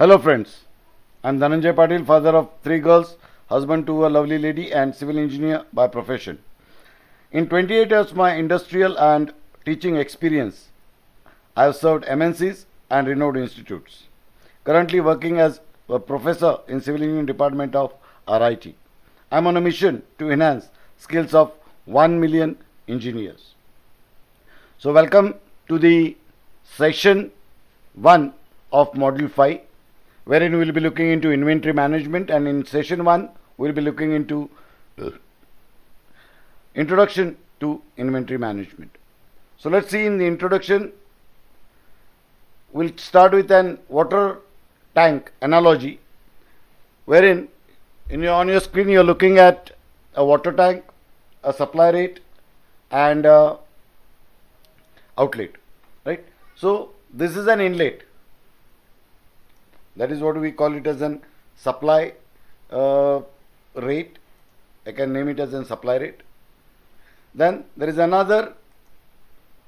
Hello friends, I am Dhananjay Patil, father of 3 girls, husband to a lovely lady and civil engineer by profession. In 28 years my industrial and teaching experience, I have served MNCs and renowned institutes. Currently working as a professor in civil engineering department of RIT. I am on a mission to enhance skills of 1 million engineers. So welcome to the session 1 of module 5, wherein we will be looking into inventory management, and in session 1 we will be looking into introduction to inventory management. So let's see. In the introduction, we'll start with an water tank analogy, wherein on your screen you are looking at a water tank, a supply rate and outlet, right? So this is an inlet. That is what we call it as an supply rate. I can name it as an supply rate. Then there is another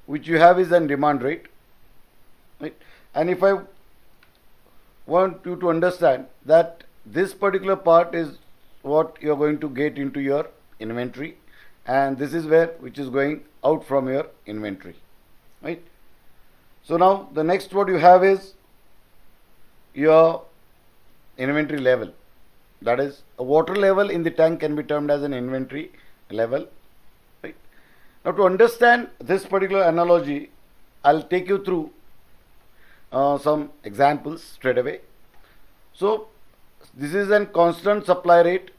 which you have is a demand rate, right? And if I want you to understand that this particular part is what you are going to get into your inventory, and this is where which is going out from your inventory, right? So now the next what you have is your inventory level. That is, a water level in the tank can be termed as an inventory level, right? Now to understand this particular analogy, I'll take you through some examples straight away. So this is a constant supply rate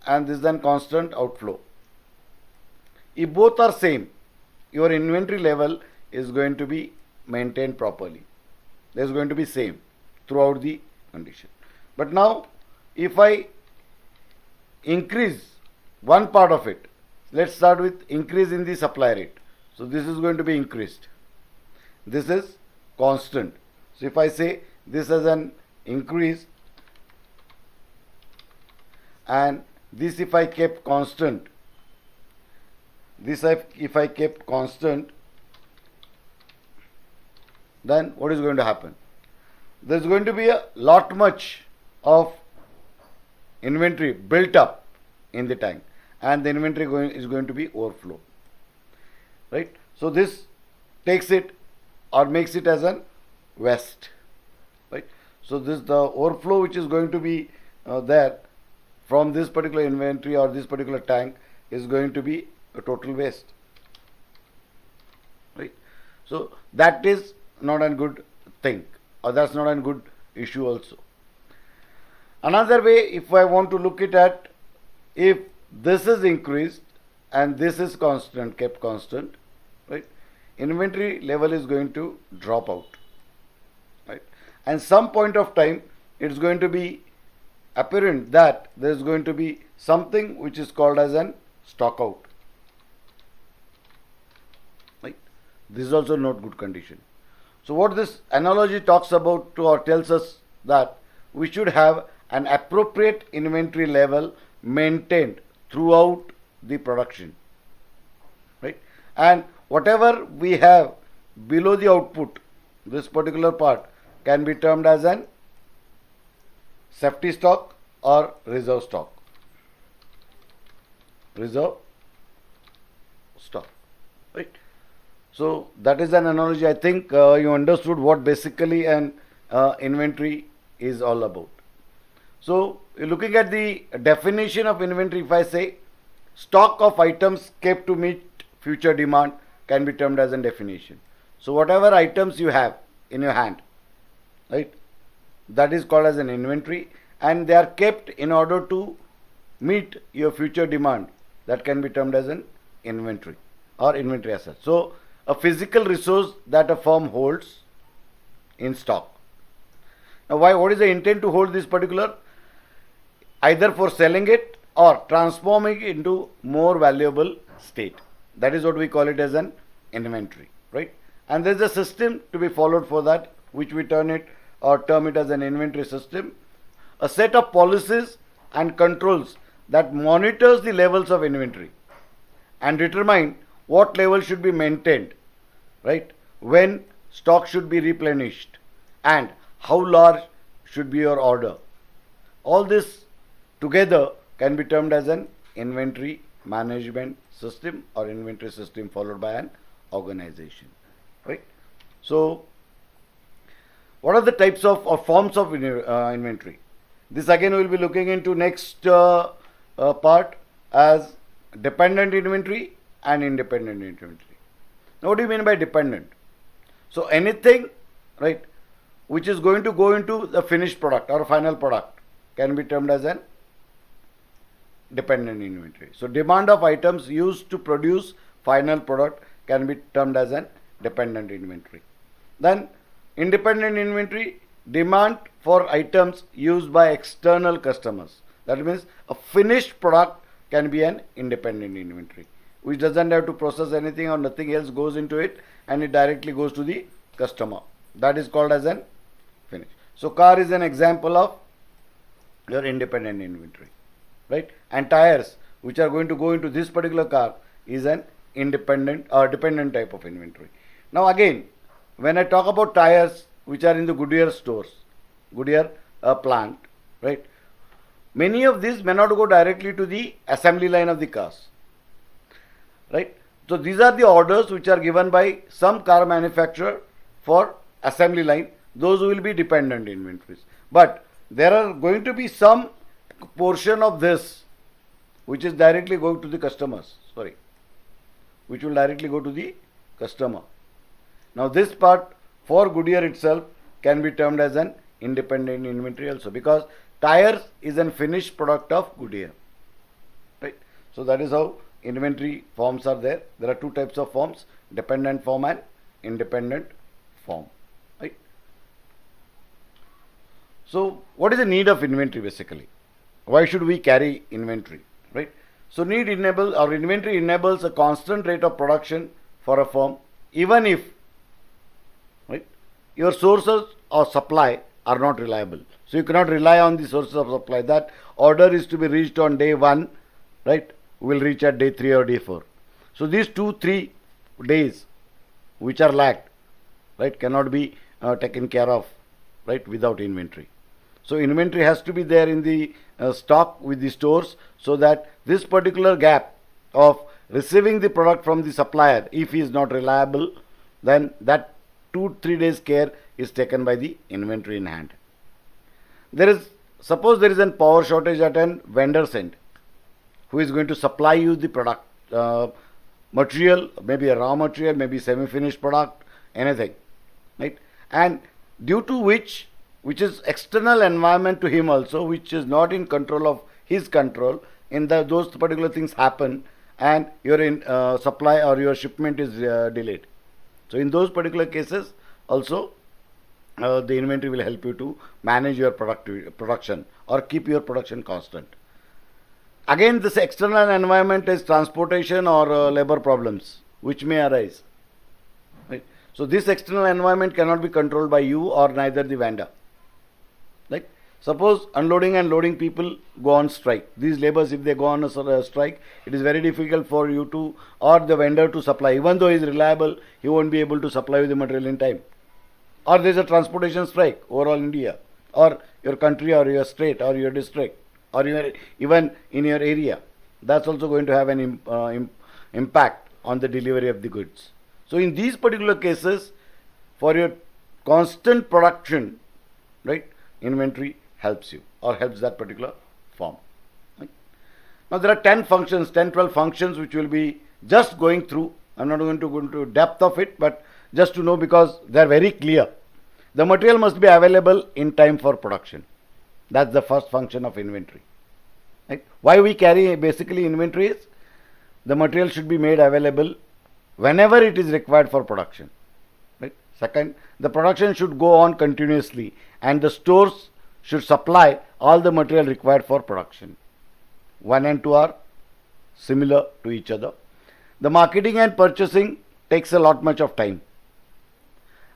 and this is a constant outflow. If both are same, your inventory level is going to be maintained properly. There is going to be same throughout the condition. But now if I increase one part of it, let's start with increase in the supply rate. So this is going to be increased. This is constant. So if I say this as an increase and this if I kept constant, this if I kept constant, then what is going to happen? There is going to be a lot much of inventory built up in the tank, and the inventory is going to be overflow, right? So this takes it or makes it as an waste, right? So this the overflow which is going to be there from this particular inventory or this particular tank is going to be a total waste, right? So that is not a good thing, or that's not a good issue also. Another way, if I want to look it at, if this is increased and this is constant, kept constant, right, inventory level is going to drop out, right? And some point of time it's going to be apparent that there is going to be something which is called as an stock out, right? This is also not good condition. So what this analogy talks about to or tells us that we should have an appropriate inventory level maintained throughout the production, right? And whatever we have below the output, this particular part can be termed as an safety stock or reserve stock. Reserve stock, right? So that is an analogy. I think you understood what basically an inventory is all about. So looking at the definition of inventory, if I say stock of items kept to meet future demand can be termed as a definition. So whatever items you have in your hand, right, that is called as an inventory, and they are kept in order to meet your future demand. That can be termed as an inventory or inventory asset. So a physical resource that a firm holds in stock. Now what is the intent to hold this particular? Either for selling it or transforming it into more valuable state. That is what we call it as an inventory, right? And there is a system to be followed for that, which we term it as an inventory system. A set of policies and controls that monitors the levels of inventory and determine what level should be maintained, right, when stock should be replenished, and how large should be your order. All this together can be termed as an inventory management system or inventory system followed by an organization, right? So what are the types of or forms of inventory? This again we will be looking into next part as dependent inventory and independent inventory. Now what do you mean by dependent? So anything, right, which is going to go into the finished product or final product can be termed as an dependent inventory. So demand of items used to produce final product can be termed as an dependent inventory. Then independent inventory, demand for items used by external customers. That means a finished product can be an independent inventory, which doesn't have to process anything or nothing else goes into it and it directly goes to the customer. That is called as an finish. So car is an example of your independent inventory, right? And tires, which are going to go into this particular car, is an independent or dependent type of inventory. Now again, when I talk about tires which are in the Goodyear stores, Goodyear plant, right? Many of these may not go directly to the assembly line of the cars, right? So these are the orders which are given by some car manufacturer for assembly line. Those will be dependent inventories. But there are going to be some portion of this which is directly going to the customers, which will directly go to the customer. Now this part for Goodyear itself can be termed as an independent inventory also, because tires is a finished product of Goodyear, right? So that is how inventory forms are there. There are two types of forms, dependent form and independent form, right? So what is the need of inventory basically? Why should we carry inventory, right? So inventory enables a constant rate of production for a firm, even if, right, your sources of supply are not reliable. So you cannot rely on the sources of supply. That order is to be reached on day 1, right, will reach at day 3 or day 4. So these 2-3 days which are lacked, right, cannot be taken care of, right, without inventory. So inventory has to be there in the stock with the stores, so that this particular gap of receiving the product from the supplier, if he is not reliable, then that 2-3 days care is taken by the inventory in hand. Suppose there is a power shortage at an vendor's end, who is going to supply you the product, material, maybe a raw material, maybe semi-finished product, anything, right? And due to which is external environment to him also, which is not in control of his control, those particular things happen, and your supply or your shipment is delayed. So in those particular cases also, the inventory will help you to manage your production or keep your production constant. Again, this external environment is transportation or labor problems which may arise, right? So this external environment cannot be controlled by you or neither the vendor, right? Suppose unloading and loading people go on strike. These laborers, if they go on a strike, it is very difficult for you to or the vendor to supply. Even though he is reliable, he won't be able to supply you the material in time. Or there is a transportation strike overall India, or your country, or your state, or your district, or even in your area. That's also going to have an impact on the delivery of the goods. So in these particular cases, for your constant production, right, inventory helps you or helps that particular firm. Right? Now there are 10-12 functions which will be just going through. I'm not going to go into depth of it, but just to know, because they are very clear. The material must be available in time for production. That's the first function of inventory. Right? Why we carry basically inventory is the material should be made available whenever it is required for production. Right? Second, the production should go on continuously and the stores should supply all the material required for production. 1 and 2 are similar to each other. The marketing and purchasing takes a lot much of time.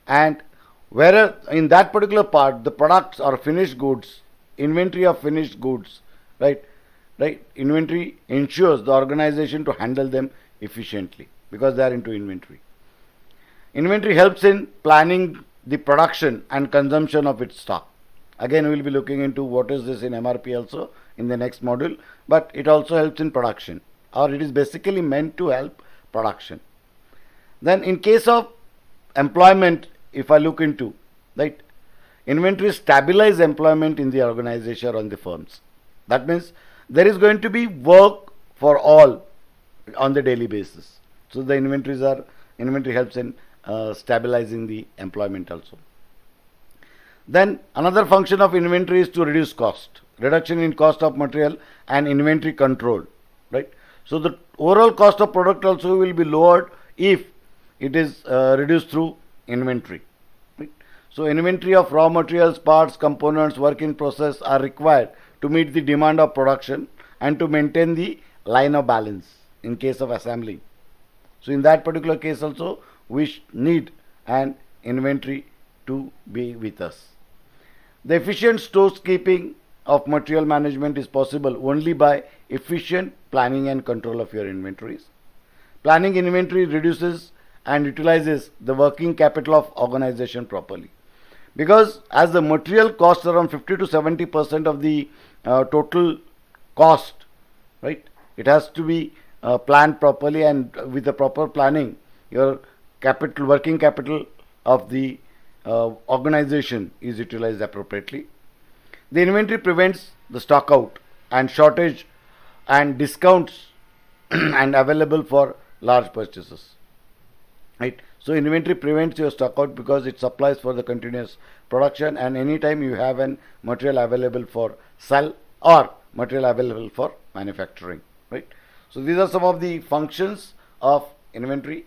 And whereas in that particular part, the products or finished goods, inventory of finished goods, right, inventory ensures the organization to handle them efficiently because they are into inventory. Inventory helps in planning the production and consumption of its stock. Again, we will be looking into what is this in MRP also in the next module, but it also helps in production, or it is basically meant to help production. Then in case of employment, if I look into, right, inventory stabilize employment in the organization or on the firms. That means there is going to be work for all on the daily basis. So the inventory helps in stabilizing the employment also. Then another function of inventory is to reduce cost, reduction in cost of material and inventory control, right? So the overall cost of product also will be lowered if it is reduced through inventory. Right? So inventory of raw materials, parts, components, work in process are required to meet the demand of production and to maintain the line of balance in case of assembly. So in that particular case also we need an inventory to be with us. The efficient storekeeping of material management is possible only by efficient planning and control of your inventories. Planning inventory reduces and utilizes the working capital of organization properly, because as the material costs around 50 to 70% of the total cost, right, it has to be planned properly, and with the proper planning your working capital of the organization is utilized appropriately. The inventory prevents the stock out and shortage and discounts and available for large purchases. Right. So inventory prevents your stock out because it supplies for the continuous production, and anytime you have an material available for sell or material available for manufacturing. Right. So these are some of the functions of inventory.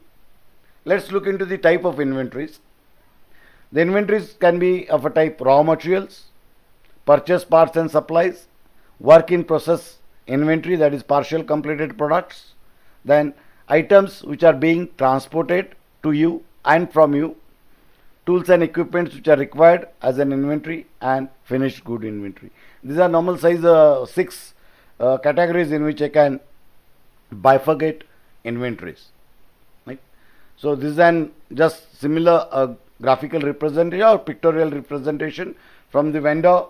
Let's look into the type of inventories. The inventories can be of a type raw materials, purchase parts and supplies, work in process inventory, that is partial completed products, then items which are being transported to you and from you, tools and equipments which are required as an inventory, and finished good inventory. These are normal size 6 categories in which I can bifurcate inventories. Right? So this is an just similar graphical representation or pictorial representation. From the vendor,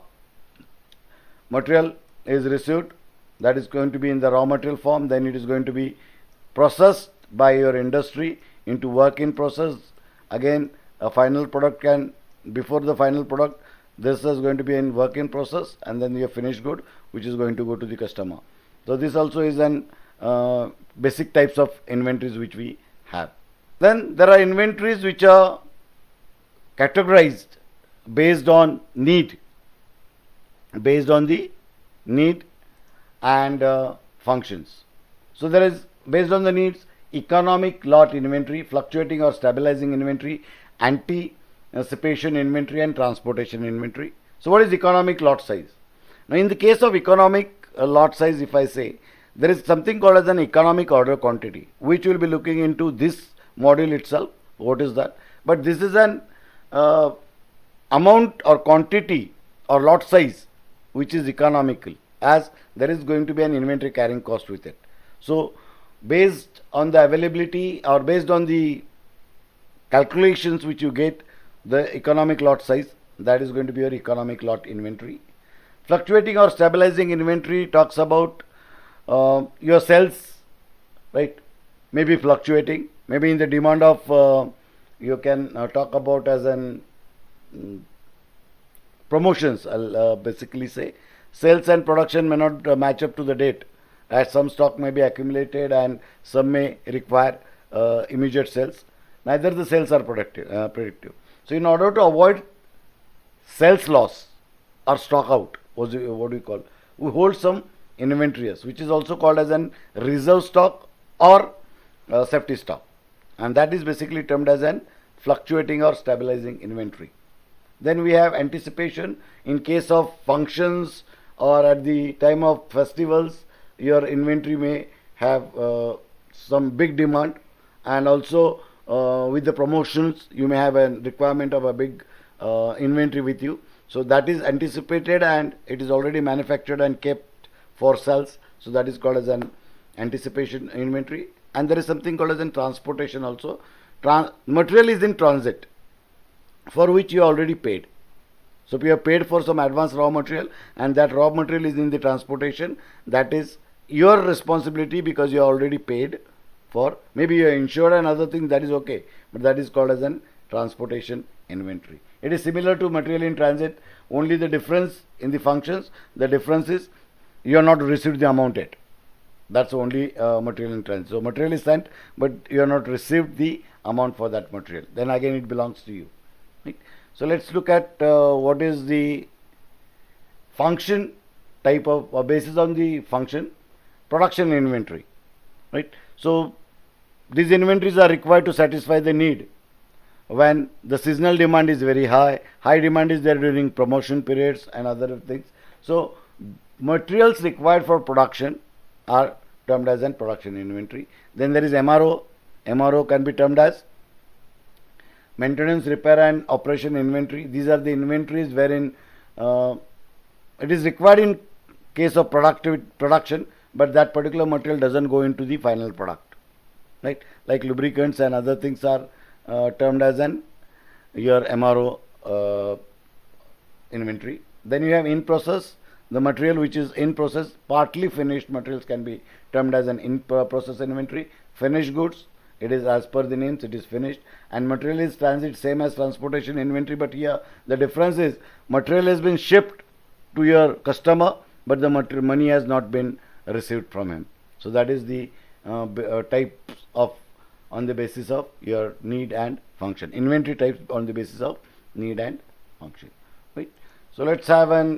material is received, that is going to be in the raw material form, then it is going to be processed by your industry into work in process. Again, a final product before the final product, this is going to be in work in process, and then your finished good which is going to go to the customer. So this also is an basic types of inventories which we have. Then there are inventories which are categorized based on need, based on the need and functions. So there is, based on the needs, economic lot inventory, fluctuating or stabilizing inventory, anticipation inventory, and transportation inventory. So what is economic lot size? Now in the case of economic lot size, if I say, there is something called as an economic order quantity, which we will be looking into this module itself. What is that? But this is an amount or quantity or lot size which is economical, as there is going to be an inventory carrying cost with it. So based on the availability or based on the calculations which you get, the economic lot size, that is going to be your economic lot inventory. Fluctuating or stabilizing inventory talks about your sales, right, maybe fluctuating, maybe in the demand of you can talk about as an promotions. I'll basically say sales and production may not match up to the date, as some stock may be accumulated and some may require immediate sales. Neither the sales are predictive. So in order to avoid sales loss or stock out, what do you call, we hold some inventories, which is also called as an reserve stock or safety stock, and that is basically termed as an fluctuating or stabilizing inventory. Then we have anticipation. In case of functions or at the time of festivals, your inventory may have some big demand, and also with the promotions you may have a requirement of a big inventory with you. So that is anticipated and it is already manufactured and kept for sales. So that is called as an anticipation inventory. And there is something called as an transportation also. Material is in transit for which you already paid. So if you have paid for some advanced raw material and that raw material is in the transportation, that is your responsibility because you are already paid for. Maybe you are insured and other things, that is okay, but that is called as an transportation inventory. It is similar to material in transit, only the difference in the functions, the difference is you are not received the amount yet. That's only material in transit. So material is sent, but you have not received the amount for that material. Then again it belongs to you. Right? So let's look at what is the function type of basis on the function production inventory. Right? So these inventories are required to satisfy the need when the seasonal demand is very high. High demand is there during promotion periods and other things. So materials required for production are termed as an production inventory. Then there is MRO. MRO can be termed as maintenance, repair and operation inventory. These are the inventories wherein it is required in case of production, but that particular material doesn't go into the final product. Right? Like lubricants and other things are termed as an your MRO inventory. Then you have in process. The material which is in process, partly finished materials can be termed as an in process inventory. Finished goods, it is as per the names, it is finished. And material is transit, same as transportation inventory, but here the difference is material has been shipped to your customer, but the money has not been received from him. So that is the types of on the basis of your need and function. Inventory types on the basis of need and function. Right. So let's have an